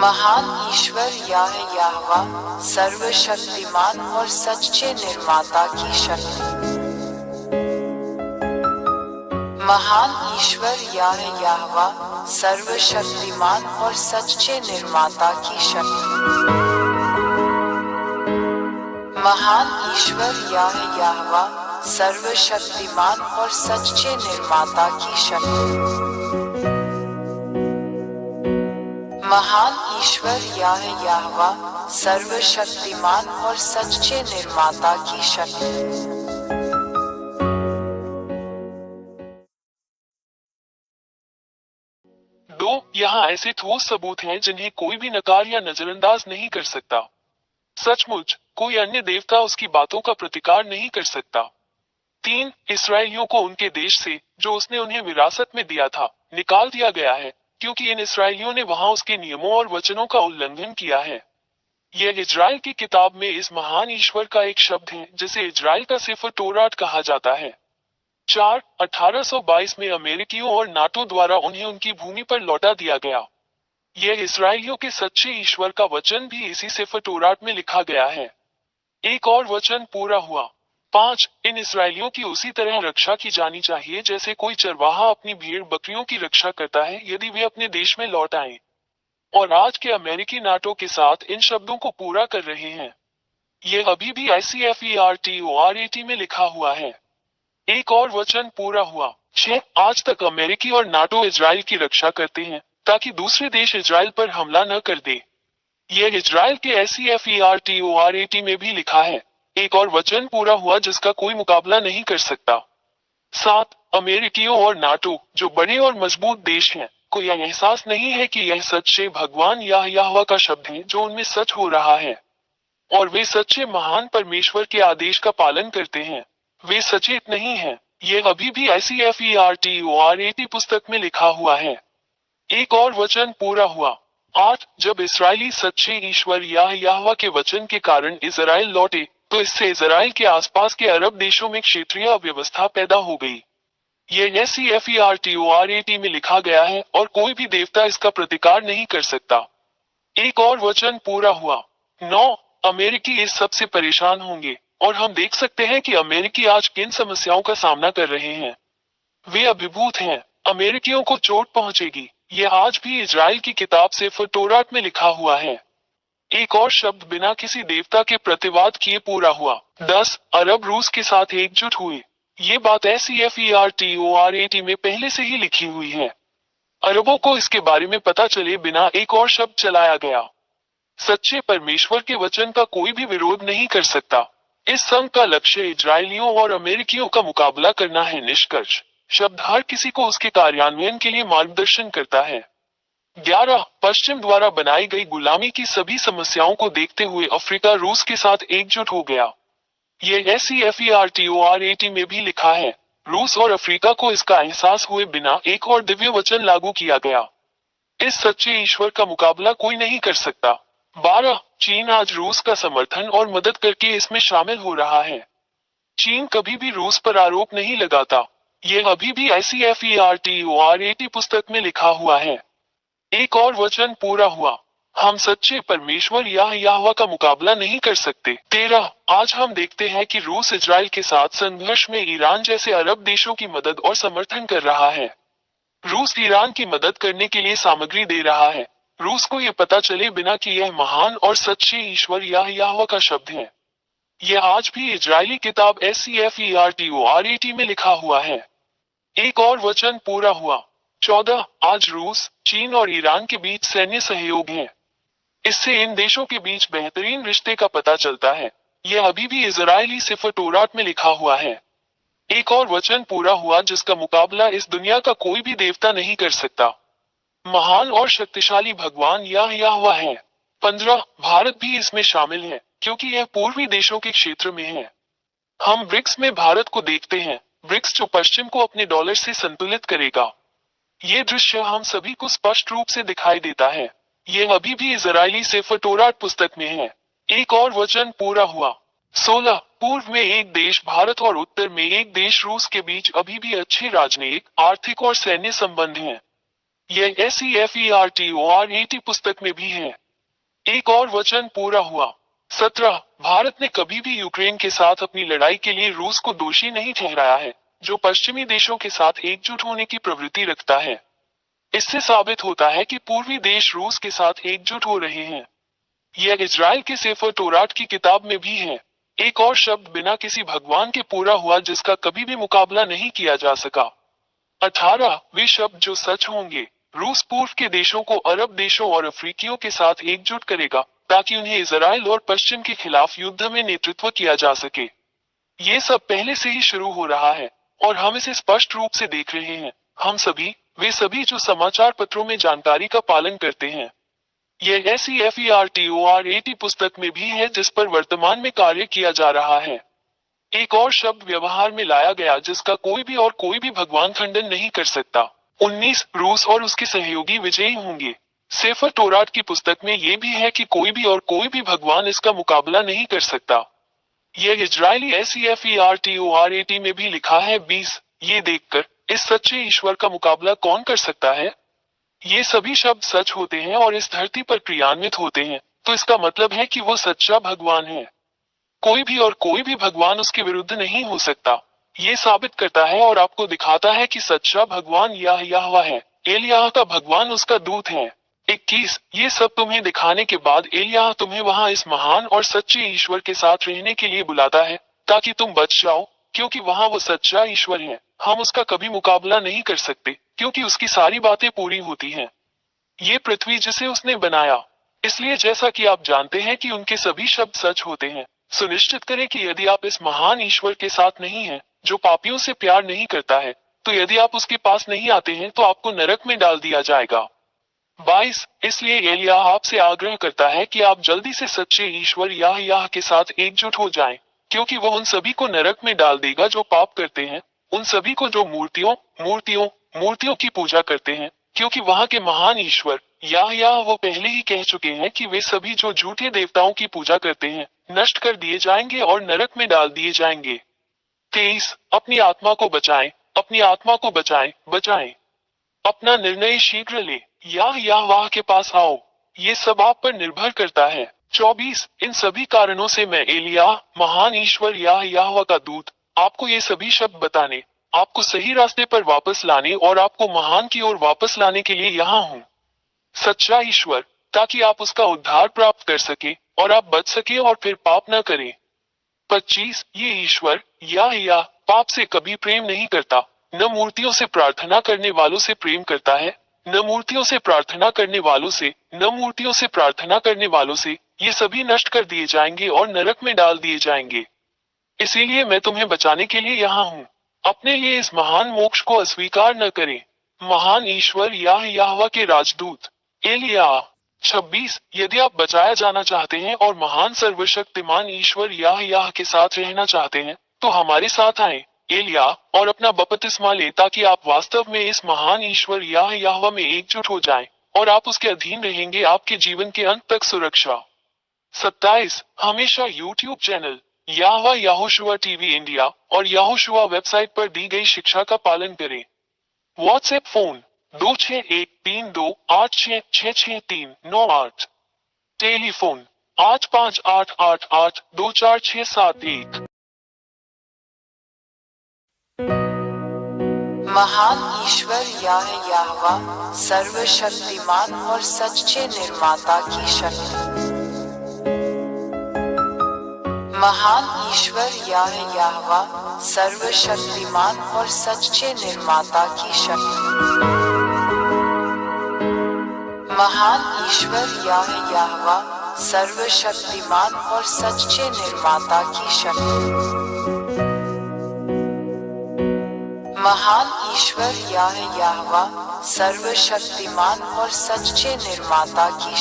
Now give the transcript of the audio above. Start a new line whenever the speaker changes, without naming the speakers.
महान ईश्वर याहवा सर्वशक्तिमान और सच्चे निर्माता की शक्ति। महान ईश्वर याहवा सर्वशक्तिमान और सच्चे निर्माता की शक्ति। महान ईश्वर याहवा सर्वशक्तिमान और सच्चे निर्माता की शक्ति। महान ईश्वर याहवा सर्वशक्तिमान और सच्चे निर्माता की शक्ति।
यहाँ ऐसे ठोस सबूत हैं जिन्हें कोई भी नकार या नजरअंदाज नहीं कर सकता। सचमुच कोई अन्य देवता उसकी बातों का प्रतिकार नहीं कर सकता। 3. इसराइलियों को उनके देश से, जो उसने उन्हें विरासत में दिया था, निकाल दिया गया है, क्योंकि इन इसराइलियों ने वहां उसके नियमों और वचनों का उल्लंघन किया है। यह इजराइल की किताब में इस महान ईश्वर का एक शब्द है जिसे इजराइल का सिफर तोरात कहा जाता है। 4. 1822 में अमेरिकियों और नाटो द्वारा उन्हें उनकी भूमि पर लौटा दिया गया। यह इसराइलियों के सच्चे ईश्वर का वचन भी इसी सिफर तोरात में लिखा गया है। एक और वचन पूरा हुआ। 5. इन इसराइलियों की उसी तरह रक्षा की जानी चाहिए जैसे कोई चरवाहा अपनी भेड़ बकरियों की रक्षा करता है यदि वे अपने देश में लौट आएं। और आज के अमेरिकी नाटो के साथ इन शब्दों को पूरा कर रहे हैं। यह अभी भी ICFERTORAT में लिखा हुआ है। एक और वचन पूरा हुआ। 6. आज तक अमेरिकी और नाटो इजराइल की रक्षा करते हैं ताकि दूसरे देश इजराइल पर हमला न कर दे। यह इजराइल के ICFERTORAT में भी लिखा है। एक और वचन पूरा हुआ जिसका कोई मुकाबला नहीं कर सकता। 7. अमेरिकियों और नाटो, जो बड़े और मजबूत देश हैं, को यह एहसास नहीं है कि यह सच्चे भगवान याहवा का शब्द है जो उनमें सच हो रहा है, और वे सच्चे महान परमेश्वर के आदेश का पालन करते हैं। वे सचेत नहीं हैं। यह अभी भी ICFERTORAT पुस्तक में लिखा हुआ है। एक और वचन पूरा हुआ। 8. जब इसराइली सच्चे ईश्वर याहवा के वचन के कारण इजराइल लौटे, तो इससे इजराइल के आसपास के अरब देशों में क्षेत्रीय अव्यवस्था पैदा हो गई। यह ICFERTORAT में लिखा गया है और कोई भी देवता इसका प्रतिकार नहीं कर सकता। एक और वचन पूरा हुआ। 9. अमेरिकी इस सब से परेशान होंगे, और हम देख सकते हैं कि अमेरिकी आज किन समस्याओं का सामना कर रहे हैं। वे अभिभूत हैं। अमेरिकियों को चोट पहुंचेगी। यह आज भी इजराइल की किताब से तोरात में लिखा हुआ है। एक और शब्द बिना किसी देवता के प्रतिवाद किए पूरा हुआ। 10. अरब रूस के साथ एकजुट हुए। ये बात ICFERTORAT में पहले से ही लिखी हुई है। अरबों को इसके बारे में पता चले बिना एक और शब्द चलाया गया। सच्चे परमेश्वर के वचन का कोई भी विरोध नहीं कर सकता। इस संघ का लक्ष्य इजरायलियों और अमेरिकियों का मुकाबला करना है। निष्कर्ष शब्द हर किसी को उसके कार्यान्वयन के लिए मार्गदर्शन करता है। 11. पश्चिम द्वारा बनाई गई गुलामी की सभी समस्याओं को देखते हुए अफ्रीका रूस के साथ एकजुट हो गया। यह ICFERTORAT में भी लिखा है। रूस और अफ्रीका को इसका एहसास हुए बिना एक और दिव्य वचन लागू किया गया। इस सच्चे ईश्वर का मुकाबला कोई नहीं कर सकता। 12. चीन आज रूस का समर्थन और मदद करके इसमें शामिल हो रहा है। चीन कभी भी रूस पर आरोप नहीं लगाता। यह अभी भी ICFERTORAT पुस्तक में लिखा हुआ है। एक और वचन पूरा हुआ। हम सच्चे परमेश्वर याहवा का मुकाबला नहीं कर सकते। 13. आज हम देखते हैं कि रूस इजराइल के साथ संघर्ष में ईरान जैसे अरब देशों की मदद और समर्थन कर रहा है। रूस ईरान की मदद करने के लिए सामग्री दे रहा है। रूस को यह पता चले बिना कि यह महान और सच्चे ईश्वर याहवा का शब्द है। यह आज भी इजरायली किताब ICFERTORAT में लिखा हुआ है। एक और वचन पूरा हुआ। 14. आज रूस, चीन और ईरान के बीच सैन्य सहयोग है। इससे इन देशों के बीच बेहतरीन रिश्ते का पता चलता है। यह अभी भी इजरायली सिफर तोरात में लिखा हुआ है। एक और वचन पूरा हुआ जिसका मुकाबला इस दुनिया का कोई भी देवता नहीं कर सकता। महान और शक्तिशाली भगवान याहवा है। 15. भारत भी इसमें शामिल है क्योंकि यह पूर्वी देशों के क्षेत्र में है। हम ब्रिक्स में भारत को देखते हैं। ब्रिक्स जो पश्चिम को अपने डॉलर से संतुलित करेगा। ये दृश्य हम सभी को स्पष्ट रूप से दिखाई देता है। यह अभी भी इजरायली सिफर तोरात पुस्तक में है। एक और वचन पूरा हुआ। 16. पूर्व में एक देश भारत और उत्तर में एक देश रूस के बीच अभी भी अच्छे राजनीतिक, आर्थिक और सैन्य संबंध हैं। यह SEFERTORAT पुस्तक में भी है। एक और वचन पूरा हुआ। 17 भारत ने कभी भी यूक्रेन के साथ अपनी लड़ाई के लिए रूस को दोषी नहीं ठहराया है, जो पश्चिमी देशों के साथ एकजुट होने की प्रवृत्ति रखता है। इससे साबित होता है कि पूर्वी देश रूस के साथ एकजुट हो रहे हैं। यह इजराइल के सेफर तोरात की किताब में भी है। एक और शब्द बिना किसी भगवान के पूरा हुआ जिसका कभी भी मुकाबला नहीं किया जा सका। 18 वे शब्द जो सच होंगे। रूस पूर्व के देशों को अरब देशों और अफ्रीकियों के साथ एकजुट करेगा ताकि उन्हें इजराइल और पश्चिम के खिलाफ युद्ध में नेतृत्व किया जा सके। ये सब पहले से ही शुरू हो रहा है और हम इसे स्पष्ट रूप से देख रहे हैं। हम सभी, वे सभी जो समाचार पत्रों में जानकारी का पालन करते हैं। यह SEFERTORAT पुस्तक में भी है जिस पर वर्तमान में कार्य किया जा रहा है। एक और शब्द व्यवहार में लाया गया जिसका कोई भी भगवान खंडन नहीं कर सकता। 19 रूस और उसके सहयोगी विजयी होंगे। सेफर तोरात की पुस्तक में यह भी है कि कोई भी भगवान इसका मुकाबला नहीं कर सकता। यह इजरायली SEFERTORAT में भी लिखा है। 20 ये देखकर इस सच्चे ईश्वर का मुकाबला कौन कर सकता है। ये सभी शब्द सच होते हैं और इस धरती पर क्रियान्वित होते हैं, तो इसका मतलब है कि वो सच्चा भगवान है। कोई भी भगवान उसके विरुद्ध नहीं हो सकता। ये साबित करता है और आपको दिखाता है कि सच्चा भगवान यहोवा है। एलियाह का भगवान उसका दूत है। 21 ये सब तुम्हें दिखाने के बाद एलियाह तुम्हें वहां इस महान और सच्चे ईश्वर के साथ रहने के लिए बुलाता है ताकि तुम बच जाओ, क्योंकि वहां वो सच्चा ईश्वर है। हम उसका कभी मुकाबला नहीं कर सकते क्योंकि उसकी सारी बातें पूरी होती हैं। ये पृथ्वी जिसे उसने बनाया। इसलिए जैसा कि आप जानते हैं कि उनके सभी शब्द सच होते हैं, सुनिश्चित करें कि यदि आप इस महान ईश्वर के साथ नहीं हैं, जो पापियों से प्यार नहीं करता है, तो यदि आप उसके पास नहीं आते हैं तो आपको नरक में डाल दिया जाएगा। 22 इसलिए एलियाह आपसे आग्रह करता है कि आप जल्दी से सच्चे ईश्वर यहोवा के साथ एकजुट हो जाएं, क्योंकि वह उन सभी को नरक में डाल देगा जो पाप करते हैं, उन सभी को जो मूर्तियों की पूजा करते हैं, क्योंकि वहां के महान ईश्वर यहोवा वो पहले ही कह चुके हैं कि वे सभी जो झूठे देवताओं की पूजा करते हैं नष्ट कर दिए जाएंगे और नरक में डाल दिए जाएंगे। 23 अपनी आत्मा को बचाएं। अपना निर्णय शीघ्र ले, यहोवा के पास आओ। ये सब आप पर निर्भर करता है। 24 इन सभी कारणों से मैं एलियाह, महान ईश्वर यहोवा का दूत, आपको ये सभी शब्द बताने, आपको सही रास्ते पर वापस लाने और आपको महान की ओर वापस लाने के लिए यहाँ हूँ। सच्चा ईश्वर, ताकि आप उसका उद्धार प्राप्त कर सके और आप बच सके और फिर पाप न करें। 25 ये ईश्वर यहोवा पाप से कभी प्रेम नहीं करता, न मूर्तियों से प्रार्थना करने वालों से प्रेम करता है, न मूर्तियों से प्रार्थना करने वालों से, ये सभी नष्ट कर दिए जाएंगे और नरक में डाल दिए जाएंगे। इसीलिए मैं तुम्हें बचाने के लिए यहाँ हूँ। अपने लिए इस महान मोक्ष को अस्वीकार न करें। महान ईश्वर यहोवा के राजदूत एलियाह। 26 यदि आप बचाया जाना चाहते हैं और महान सर्वशक्तिमान ईश्वर यहोवा के साथ रहना चाहते हैं, तो हमारे साथ आएं, एलियाह, और अपना बपतिस्मा ले ताकि आप वास्तव में इस महान ईश्वर यहोवा में एकजुट हो जाएं और आप उसके अधीन रहेंगे आपके जीवन के अंत तक सुरक्षा। 27 हमेशा YouTube channel Yehoshua TV India और यहोशुआ वेबसाइट पर दी गई शिक्षा का पालन करें। WhatsApp phone 261328666398। टेलीफोन 8588824671।
महान ईश्वर यहोवा सर्वशक्तिमान और सच्चे निर्माता की शक्ति। महान ईश्वर यहोवा सर्वशक्तिमान और सच्चे निर्माता की शक्ति। महान ईश्वर यहोवा सर्वशक्तिमान और सच्चे निर्माता की शक्ति। महान ईश्वर यहोवा सर्वशक्तिमान और सच्चे निर्माता की